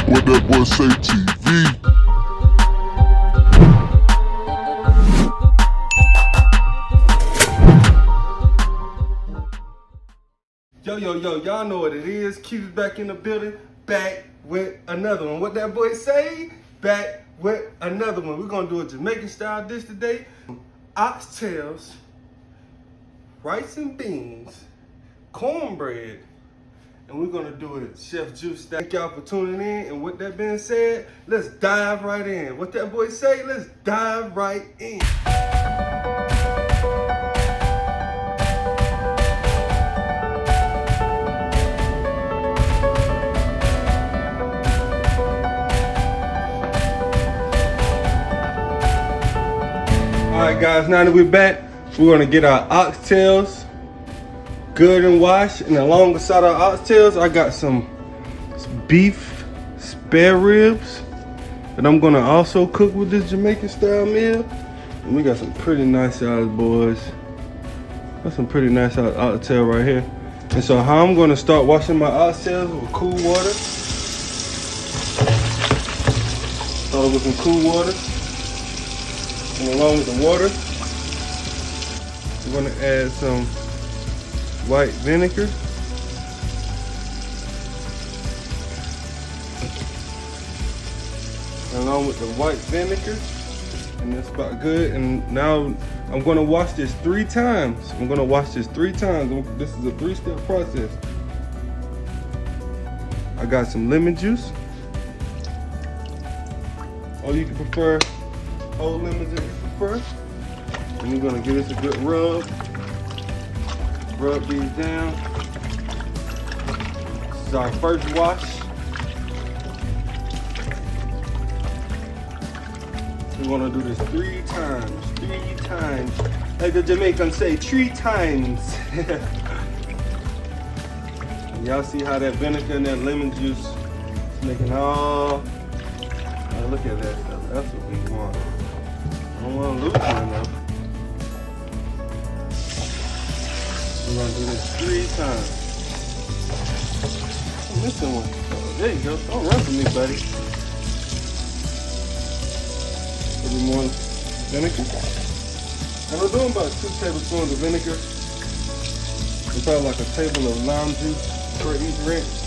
What that boy say TV. Yo, y'all know what it is. Q's back in the building, back with another one. What that boy say? Back with another one. We're gonna do a Jamaican style dish today. Oxtails, rice and beans, cornbread, and we're gonna do it Chef Juice style. Thank y'all for tuning in, and with that being said, let's dive right in. What that boy say? Let's dive right in. Alright guys, now that we're back, we're gonna get our oxtails good and washed. And alongside our oxtails, I got some beef spare ribs that I'm gonna also cook with this Jamaican style meal. And we got some pretty nice size boys. That's some pretty nice oxtail right here. And so how I'm gonna start washing my oxtails with cool water. Start with some cool water. And along with the water, we're going to add some white vinegar. And along with the white vinegar, and that's about good. And now I'm going to wash this 3 times. I'm going to wash this 3 times. This is a 3-step process. I got some lemon juice. Or you can prefer whole lemons if you prefer. And you're gonna give this a good rub. Rub these down. This is our first wash. We're gonna do this 3 times. 3 times. Like the Jamaicans say, 3 times. Y'all see how that vinegar and that lemon juice is making all. Oh, look at that stuff. That's what we want. I don't want to lose it enough. We're going to do this 3 times. I'm missing one. Oh, there you go. Don't run from me, buddy. A little more vinegar. And I'm doing about 2 tablespoons of vinegar. And probably like a table of lime juice for each rinse.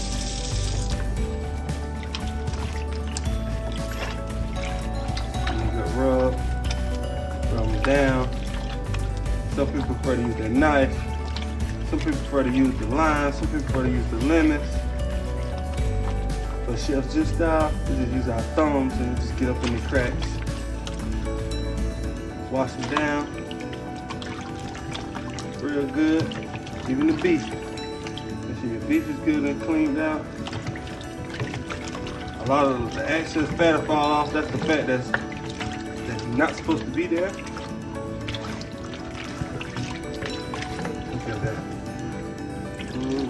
Rub them down. Some people prefer to use their knife. Some people prefer to use the lime. Some people prefer to use the lemons. For Chef Juice style, we just use our thumbs and just get up in the cracks. Wash them down real good. Even the beef. Make sure your beef is good and cleaned out. A lot of the excess fat will fall off. That's the fat that's not supposed to be there. Look at that. Ooh.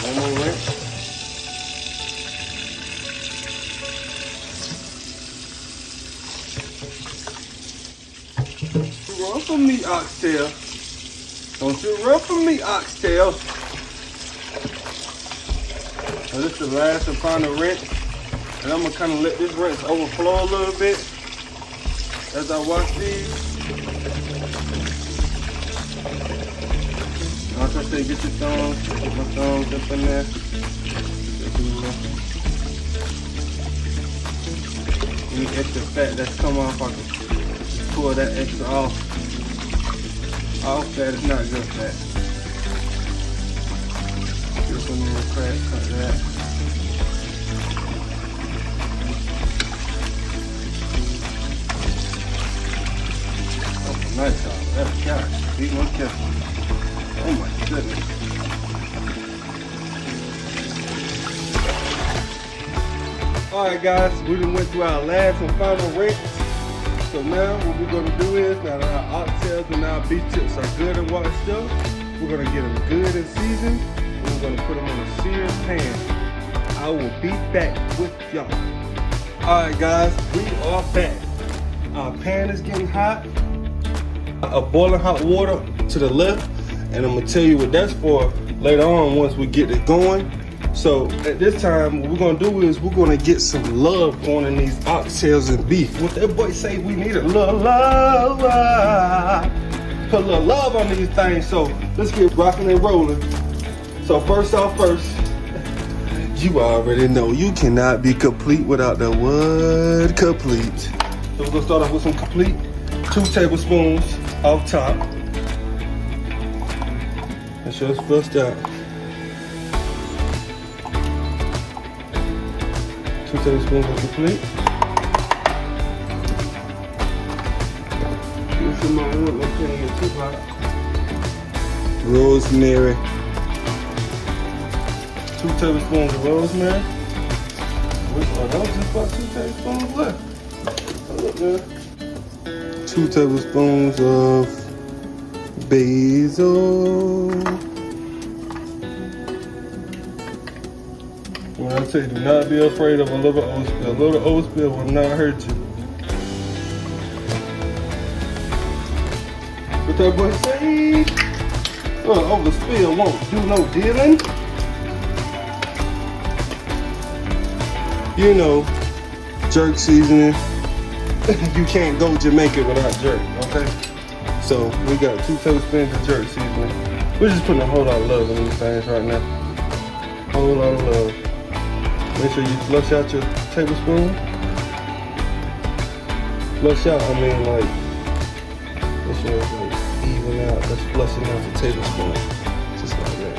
One more rinse. Run from me, oxtail. Don't you run from me, oxtail. So this is the last and final rinse, and I'm gonna kind of let this rinse overflow a little bit as I wash these. Like I say, get your thumbs, get my thumbs up in there. Any extra fat that's come off, I can just pull that extra off. All fat is not good fat. Just a little crack, cut that. Oh, nice job. That's gosh. Be one careful. Oh my goodness. Alright guys, we done went through our last and final rinse. So now what we're gonna do is, now that our oxtails and our beef tips are good and washed up, we're gonna get them good and seasoned. We're gonna put them on a seared pan. I will be back with y'all. Alright guys, we are back. Our pan is getting hot. A boiling hot water to the left. and I'm gonna tell you what that's for later on once we get it going. So at this time, what we're gonna do is we're gonna get some love going in these oxtails and beef. What that boy say, we need a little love. Put a little love on these things. So let's get rocking and rolling. So first off first, you already know you cannot be complete without the word complete. So we're gonna start off with some complete. 2 tablespoons off top. Make sure it's flushed out. 2 tablespoons of complete. Rosemary. 2 tablespoons of rosemary. Oh, that was just about 2 tablespoons left. Oh, look there. 2 tablespoons of basil. When I say do not be afraid of a little oat spill. A little oat spill will not hurt you. What that boy say? Overspill won't do no dealing. You know, jerk seasoning. You can't go Jamaican without jerk, okay? So we got 2 tablespoons of jerk seasoning. We're just putting a whole lot of love in these things right now. Whole lot of love. Make sure you flush out your tablespoon. Flush out, I mean like, make sure it's like even out. That's flushing out the tablespoon. Just like that.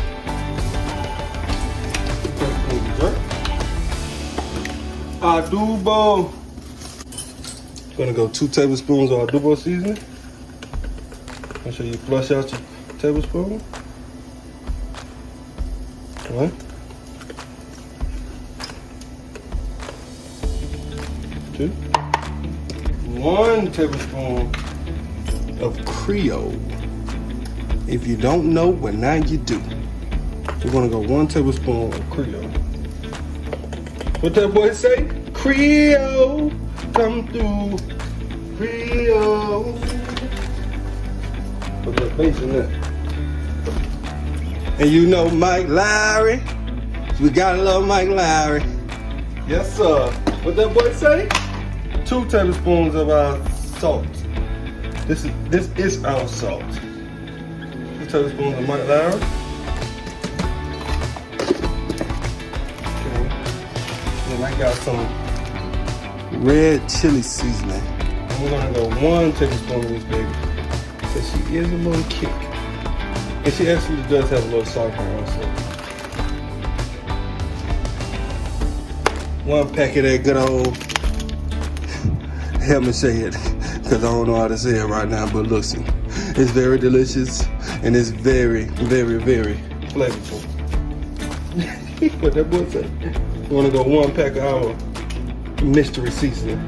2 tablespoons of jerk. Adobo. Gonna go 2 tablespoons of adobo seasoning. Make sure you flush out your tablespoon. 1. 2. 1 tablespoon of Creole. If you don't know, well now you do. We're gonna go 1 tablespoon of Creole. What that boy say? Creole, come through. Creole. Put that bass in there. And you know Mike Lowry. We gotta love Mike Lowry. Yes, sir. What that boy say? 2 tablespoons of our salt. This is our salt. 2 tablespoons of Mike Lowry. Okay. Then I got some red chili seasoning. And we're gonna go 1 tablespoon of this baby. Because she is a little kick. And she actually does have a little salt in her also. 1 pack of that good old, help me say it, because I don't know how to say it right now, but listen, it's very delicious and it's very, very, very flavorful. What that boy said? We want to go 1 pack of our mystery seasoning.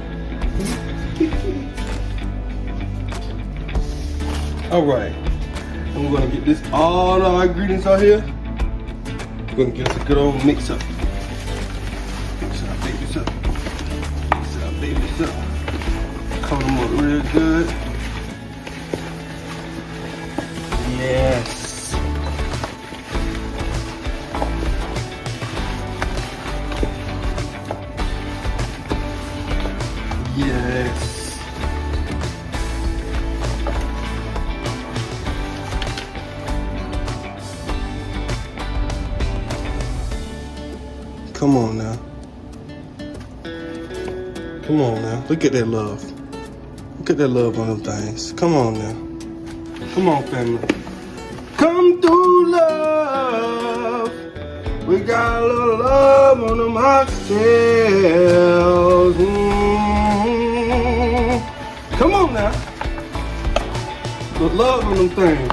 All right, and we're gonna get this, all our ingredients out here. We're gonna get us a good old mix up. Mix our babies up. Mix our babies up. Coat them up real good. Yes. Yes. Come on now. Come on now. Look at that love. Look at that love on them things. Come on now. Come on, family. Come through, love. We got a little love on them oxtails. Come on now. The love on them things.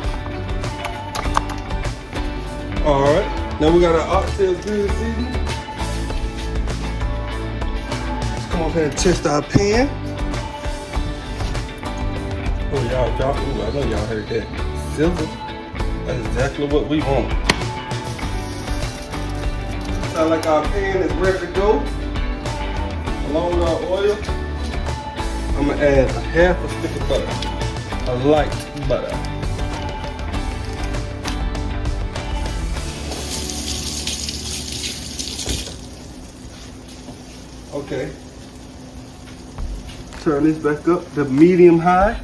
All right. Now we got our oxtails good seasoning. Let's come over here and test our pan. Oh, y'all, ooh, I know y'all heard that. Silver. That's exactly what we want. Sound like our pan is ready to go. Along with our oil, I'm gonna add a half a stick of butter. A light butter. Okay. Turn this back up to medium high.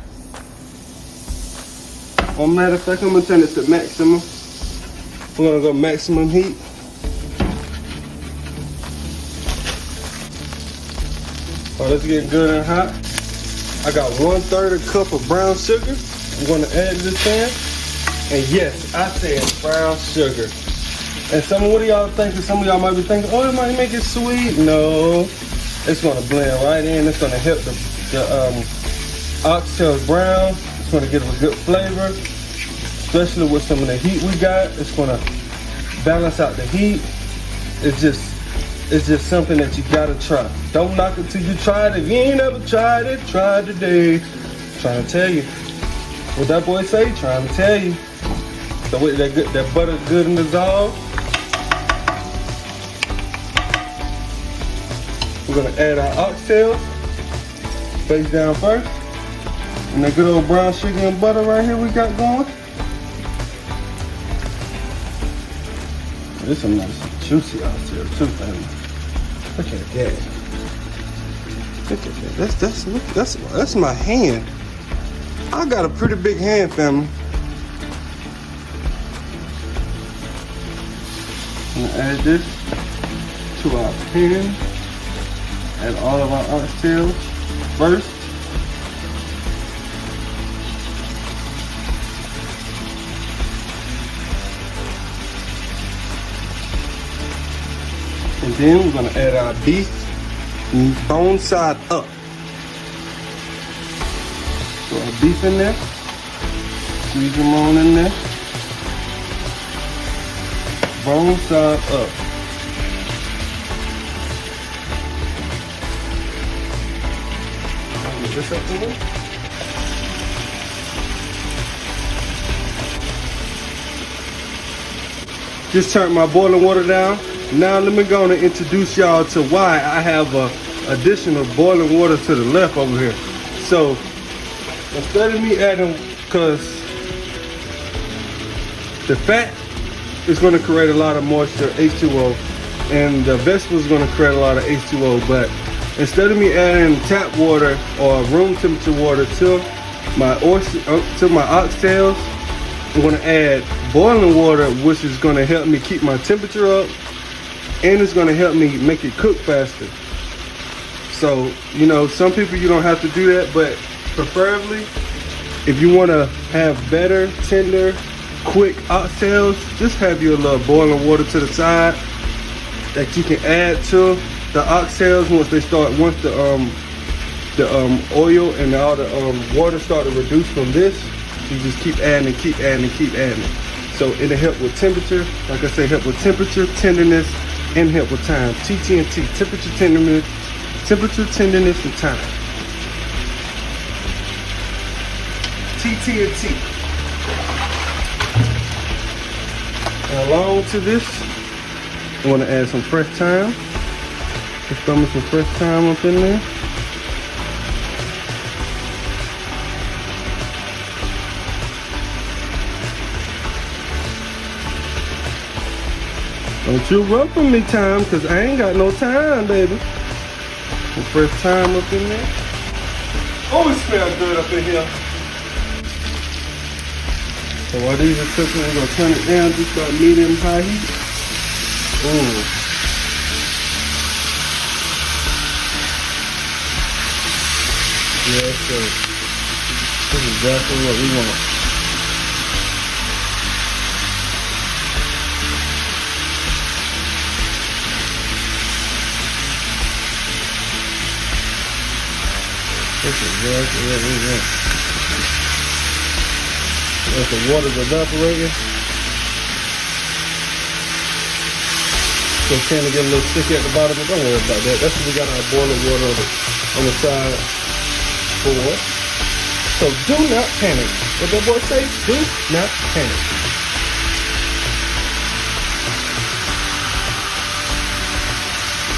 Or matter of fact, I'm gonna turn it to maximum. We're gonna go maximum heat. Oh, let's get good and hot. I got 1/3 cup of brown sugar. I'm gonna add to this pan. And yes, I said brown sugar. And what do y'all thinking? Some of y'all might be thinking, oh, it might make it sweet. No, it's gonna blend right in. It's gonna help the oxtails brown. It's gonna give it a good flavor, especially with some of the heat we got. It's gonna balance out the heat. It's just something that you gotta try. Don't knock it till you try it. If you ain't ever tried it, try it today. Trying to tell you. What that boy say? Trying to tell you. The way that butter good and dissolved. We're gonna add our oxtails face down first. And that good old brown sugar and butter right here we got going. This is some nice juicy oxtails too, family. Look at that. Look at that. That's my hand. I got a pretty big hand, family. I'm gonna add this to our pan. Add all of our oxtails first. And then we're gonna add our beef bone side up. Throw our beef in there. Squeeze them on in there. Bone side up. Is this up in there? Just turned my boiling water down. Now let me go and introduce y'all to why I have additional boiling water to the left over here. So instead of me adding, because the fat is going to create a lot of moisture, H2O, and the vegetable is going to create a lot of H2O. But instead of me adding tap water or room temperature water to my oxtails, I'm going to add boiling water, which is going to help me keep my temperature up, and it's going to help me make it cook faster. So, you know, some people you don't have to do that, but preferably, if you want to have better, tender, quick oxtails, just have your little boiling water to the side that you can add to the oxtails once the oil and all the water start to reduce from this. You just keep adding and keep adding and keep adding. So it'll help with temperature, like I say, help with temperature, tenderness, and help with time. TT&T, temperature, tenderness, and time. TT&T. And along to this, I want to add some fresh thyme. Just throw me some fresh thyme up in there. Don't you run from me, time, because I ain't got no time, baby. Some fresh thyme up in there. Oh, it smells good up in here. So while these are cooking, we're going to turn it down just about medium high heat. Ooh. Yes, sir. This is exactly what we want. This is exactly what we want. As the water's evaporating, so it's trying to get a little sticky at the bottom, but don't worry about that. That's what we got our boiling water on the side for. So do not panic. What that boy say? Do not panic.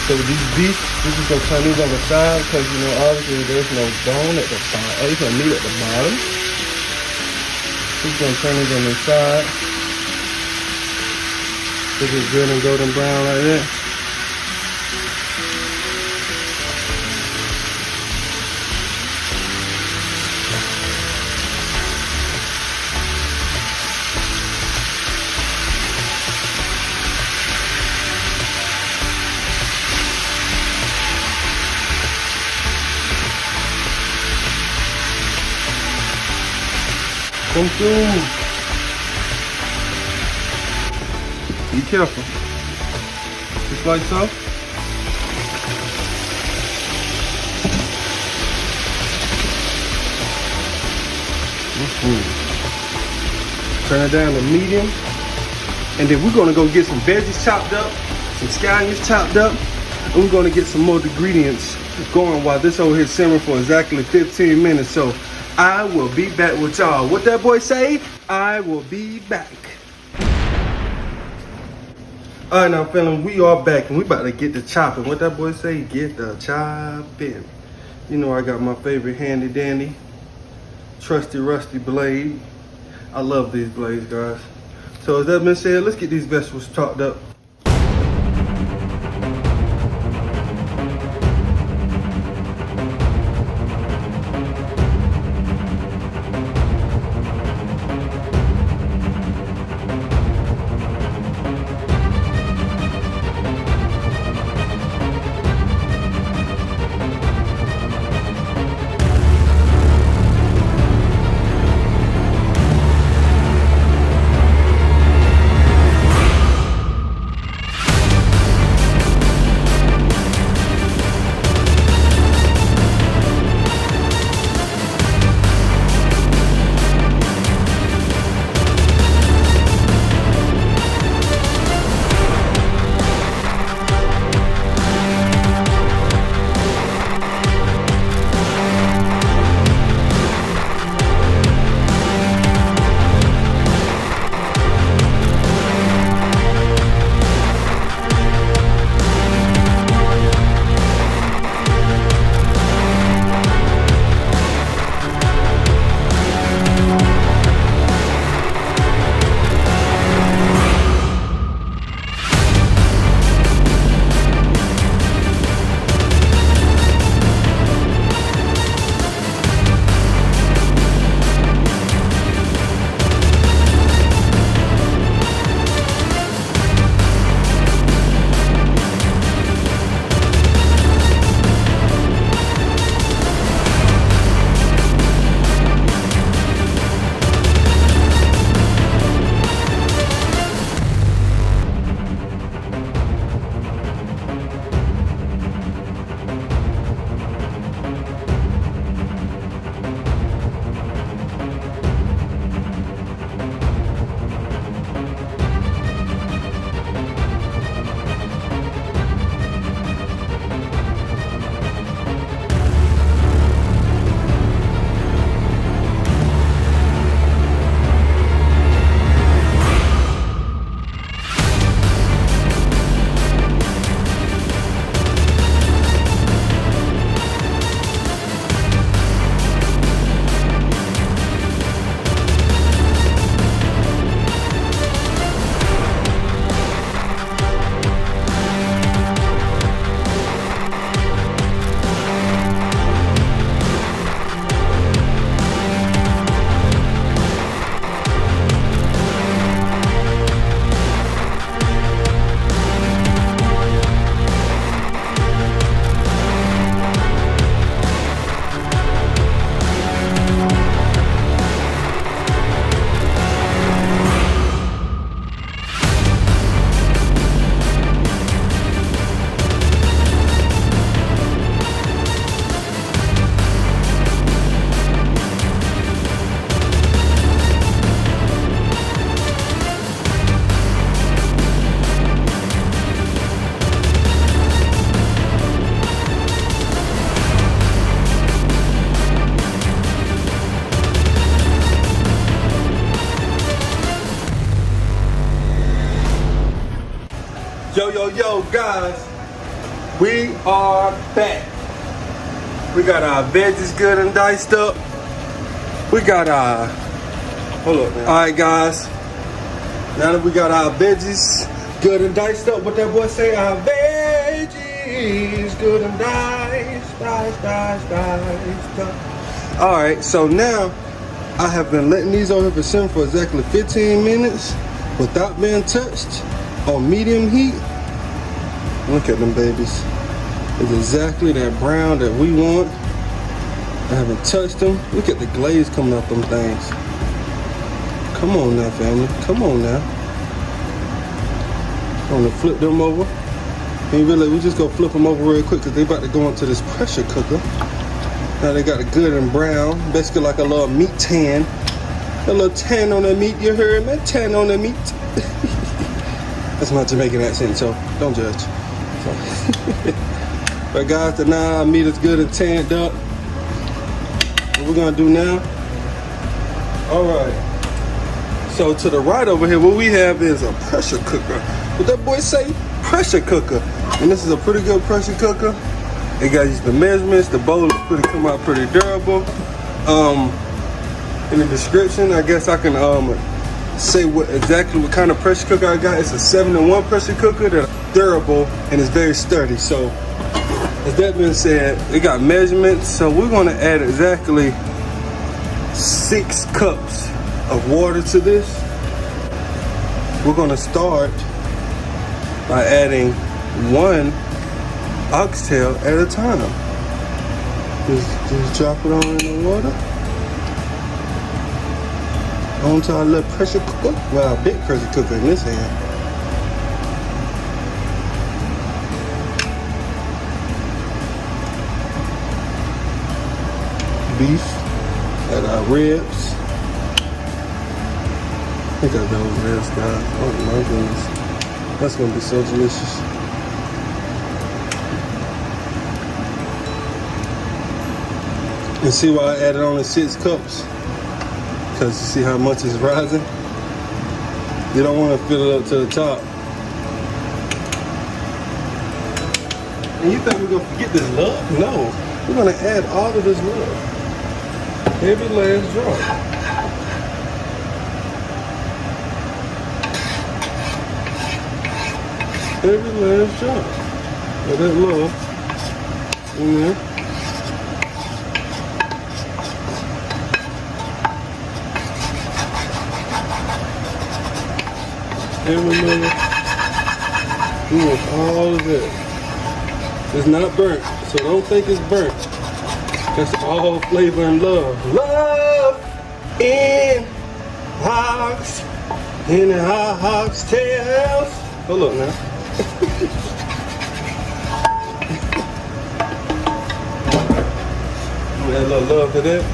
So with these beef, we're just gonna turn these on the side because, you know, obviously there's no bone at the bottom. Oh, there's no meat at the bottom. We're gonna turn these on the side. This is good and golden brown like that. Come through. Be careful. Just like so. Turn it down to medium. And then we're gonna go get some veggies chopped up, some scallions chopped up, and we're gonna get some more ingredients going while this over here simmering for exactly 15 minutes. So I will be back with y'all. What that boy say? I will be back. All right, now feeling we are back and we about to get the chopping. What that boy say? Get the chopping. You know I got my favorite handy dandy, trusty rusty blade. I love these blades, guys. So as that been said, let's get these vegetables chopped up. Yo, guys, we are back. We got our veggies good and diced up. We got our, hold up, man. All right, guys. Now that we got our veggies good and diced up, what that boy say? Our veggies good and diced up. All right, so now I have been letting these over here for simmer for exactly 15 minutes without being touched on medium heat. Look at them babies. It's exactly that brown that we want. I haven't touched them. Look at the glaze coming up them things. Come on now, family. Come on now. I'm gonna flip them over. And really, we just gonna flip them over real quick because they about to go into this pressure cooker. Now they got it good and brown, basically like a little meat tan. A little tan on that meat, you heard me? Tan on that meat. That's my Jamaican accent, so don't judge. So. But guys, the now meat is good and tanned up. What we're gonna do now? All right. So to the right over here, what we have is a pressure cooker. What that boy say? Pressure cooker. And this is a pretty good pressure cooker. It got the measurements. The bowl is pretty come out pretty durable. In the description, I guess I can say exactly what kind of pressure cooker I got. It's a 7-in-1 pressure cooker that's durable and it's very sturdy. So, as that being said, it got measurements. So we're gonna add exactly 6 cups of water to this. We're gonna start by adding 1 oxtail at a time. Just drop it on in the water. Onto our little pressure cooker. Well, a big pressure cooker in this hand. Beef. Got our ribs. I think I got those ribs, guys. Oh my goodness. That's gonna be so delicious. And see why I added only 6 cups? Because you see how much it's rising? You don't want to fill it up to the top. And you think we're going to forget this love? No. We're going to add all of this love. Every last drop. Every last drop of that love in there. Every minute, we want all of it. It's not burnt, so don't think it's burnt. That's all flavor and love. Love in our oxtails. Hold up now. Add a little love to that.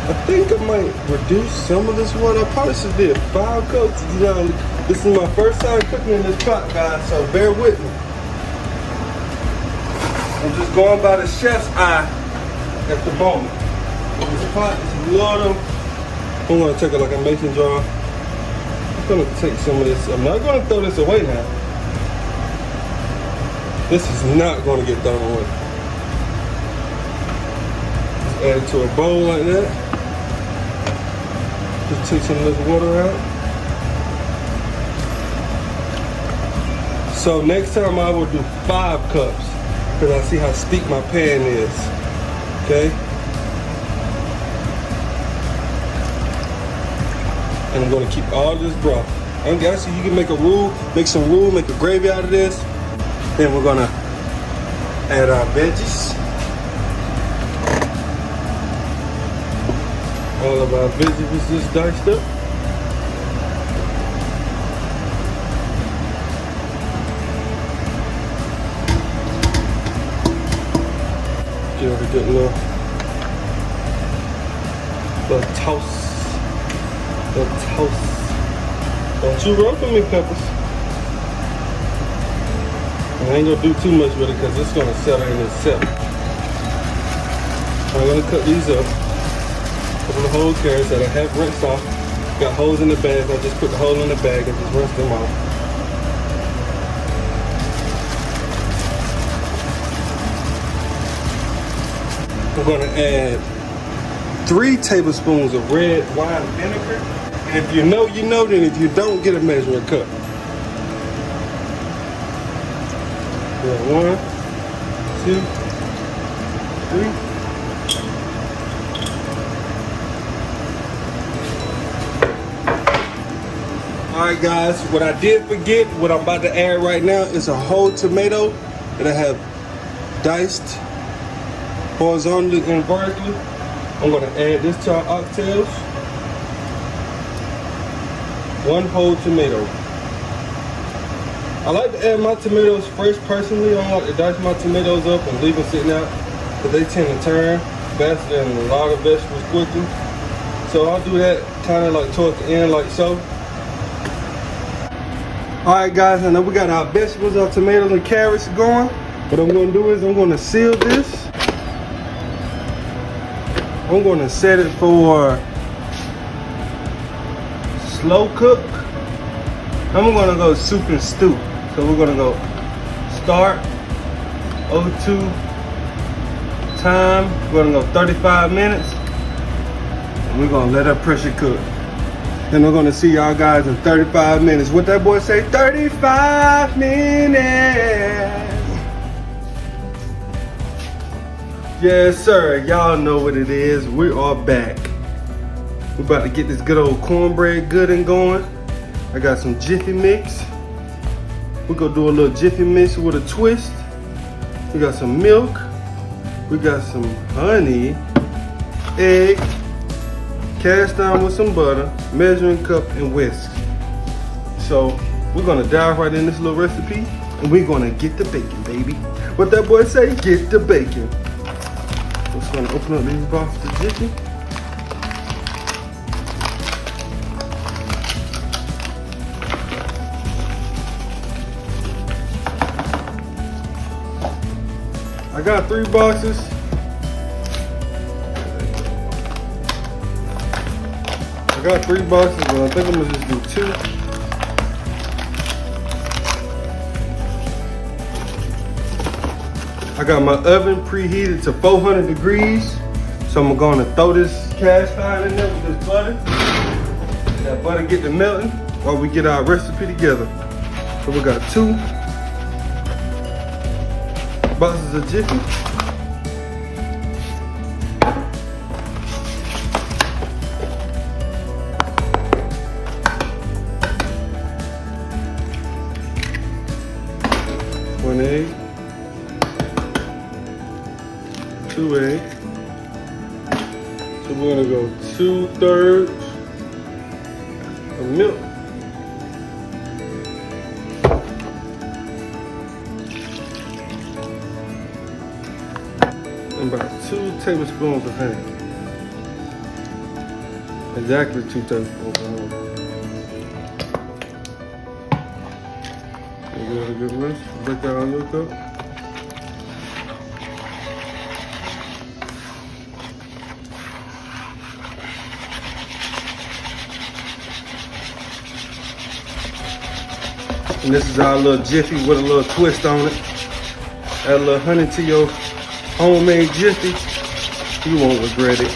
I think I might reduce some of this water. I probably should do 5 cups. You know, this is my first time cooking in this pot, guys, so bear with me. I'm just going by the chef's eye at the moment. This pot is a little. I'm gonna take it like a mason jar. I'm gonna take some of this. I'm not gonna throw this away now. This is not gonna get thrown away. Just add it to a bowl like that. Just take some of this water out. So next time I will do 5 cups because I see how steep my pan is. Okay? And I'm gonna keep all this broth. I guess you can make some roux, make a gravy out of this. Then we're gonna add our veggies. All of our vegetables just diced up. Give it a good little toast. Don't you roll for me, peppers. I ain't gonna do too much with it because it's gonna settle in itself. I'm gonna cut these up. Couple of whole carrots that I have rinsed off. Got holes in the bag. I just put the hole in the bag and just rinse them off. We're gonna add 3 tablespoons of red wine vinegar. And if you know, you know. Then if you don't, get a measuring cup. 1, 2, 3. Alright guys, what I did forget, what I'm about to add right now is a whole tomato that I have diced horizontally and vertically. I'm gonna add this to our oxtails. 1 whole tomato. I like to add my tomatoes fresh personally. I don't like to dice my tomatoes up and leave them sitting out because they tend to turn faster than a lot of vegetables quickly. So I'll do that kind of like towards the end like so. Alright guys, I know we got our vegetables, our tomatoes and carrots going. What I'm going to do is I'm going to seal this. I'm going to set it for slow cook. I'm going to go soup and stew. So we're going to go start, O2, time. We're going to go 35 minutes. And we're going to let our pressure cook. Then we're going to see y'all guys in 35 minutes. What that boy say? 35 minutes. Yes, sir. Y'all know what it is. We are back. We're about to get this good old cornbread good and going. I got some Jiffy Mix. We're going to do a little Jiffy Mix with a twist. We got some milk. We got some honey, egg, cast iron with some butter, measuring cup, and whisk. So we're gonna dive right in this little recipe and we're gonna get the bacon, baby. What that boy say? Get the bacon. Just gonna open up these boxes of Jiffy. I got 3 boxes. I got 3 boxes, but I think I'm gonna just do 2. I got my oven preheated to 400 degrees. So I'm gonna throw this cast iron in there with this butter. That butter get to melting while we get our recipe together. So we got 2 boxes of Jiffy. One egg, 2 eggs. So we're gonna go 2/3 of milk. And about 2 tablespoons of honey. Exactly 2 tablespoons of honey. Give it a good mix. Break that our milk up. And this is our little Jiffy with a little twist on it. Add a little honey to your homemade Jiffy. You won't regret it.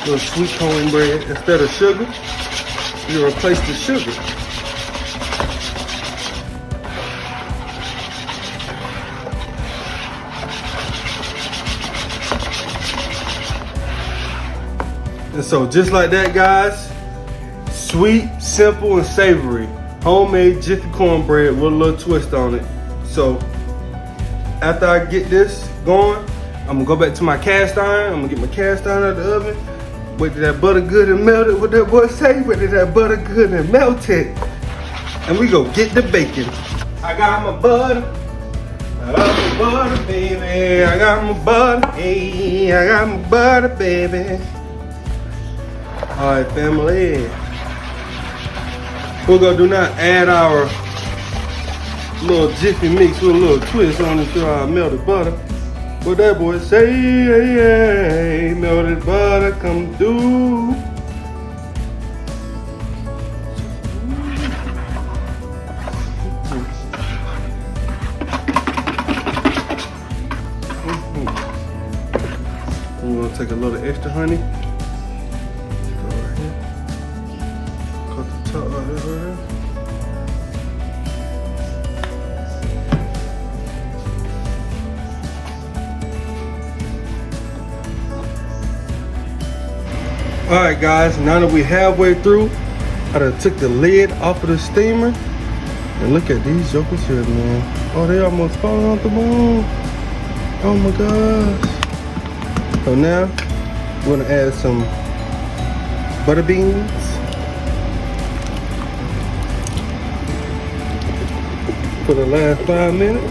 A little sweet cornbread. Instead of sugar, you replace the sugar. And so just like that, guys, sweet, simple, and savory. Homemade Jiffy cornbread with a little twist on it. So after I get this going, I'm gonna go back to my cast iron. I'm gonna get my cast iron out of the oven. Wait till that butter good and melted. What that boy say? Wait till that butter good and melted. And we go get the bacon. I got my butter. I got my butter, baby. I got my butter. Hey, I got my butter, baby. All right, family. We're gonna do now add our little Jiffy Mix with a little twist on it to our melted butter. What that boy say? Hey, hey, melted butter come through. I'm gonna take a little extra honey. Alright guys, now that we're halfway through, I done took the lid off of the steamer. And look at these jokers here, man. Oh, they almost falling off the bone. Oh my gosh. So now we're gonna add some butter beans. For the last 5 minutes.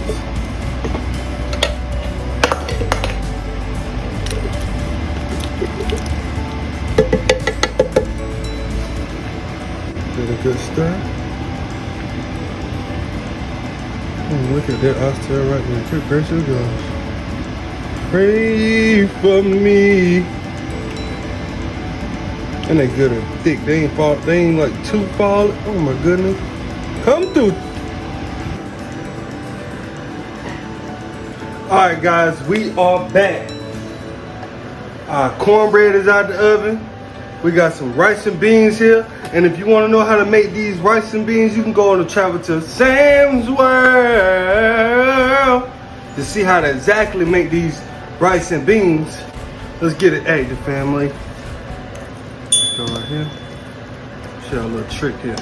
Get a good stir. Oh, look at that oxtail right there. Good gracious gosh. Pray for me. And they good and thick. They ain't like too fall. Oh my goodness. Come through. Alright guys, we are back. Our cornbread is out the oven. We got some rice and beans here. And if you want to know how to make these rice and beans, you can go on a travel to Sam's World to see how to exactly make these rice and beans. Let's get it active, family. Let's go right here. Show you a little trick here.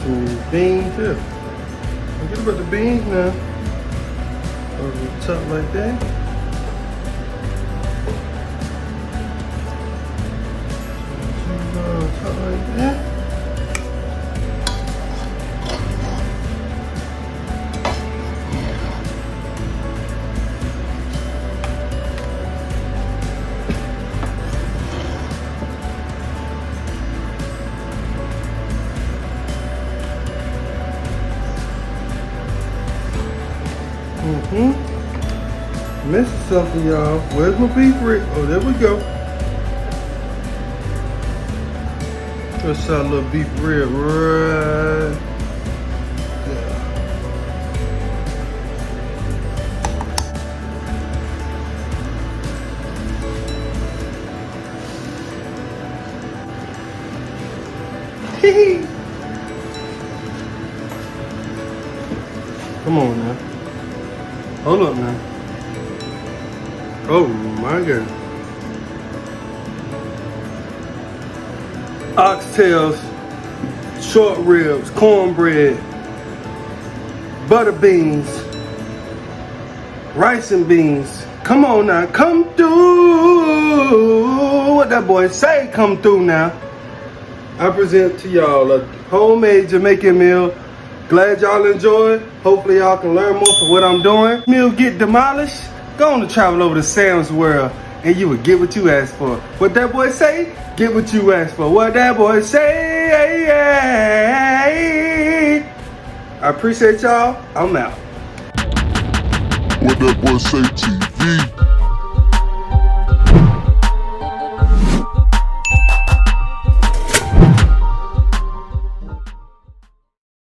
Some beans here. Forget about the beans now. Over the top like that. Top like that. Missing something, y'all. Where's my beef rib? Oh, there we go. Just saw a little beef rib right there. Come on now. Hold up now. Oh my God. Oxtails, short ribs, cornbread, butter beans, rice and beans. Come on now, come through. What that boy say, come through now. I present to y'all a homemade Jamaican meal. Glad y'all enjoyed. Hopefully y'all can learn more from what I'm doing. Meal get demolished. Go on to travel over to Sam's World and you will get what you asked for. What that boy say? Get what you asked for. What that boy say? I appreciate y'all. I'm out. WhatDatBoiiSayTV.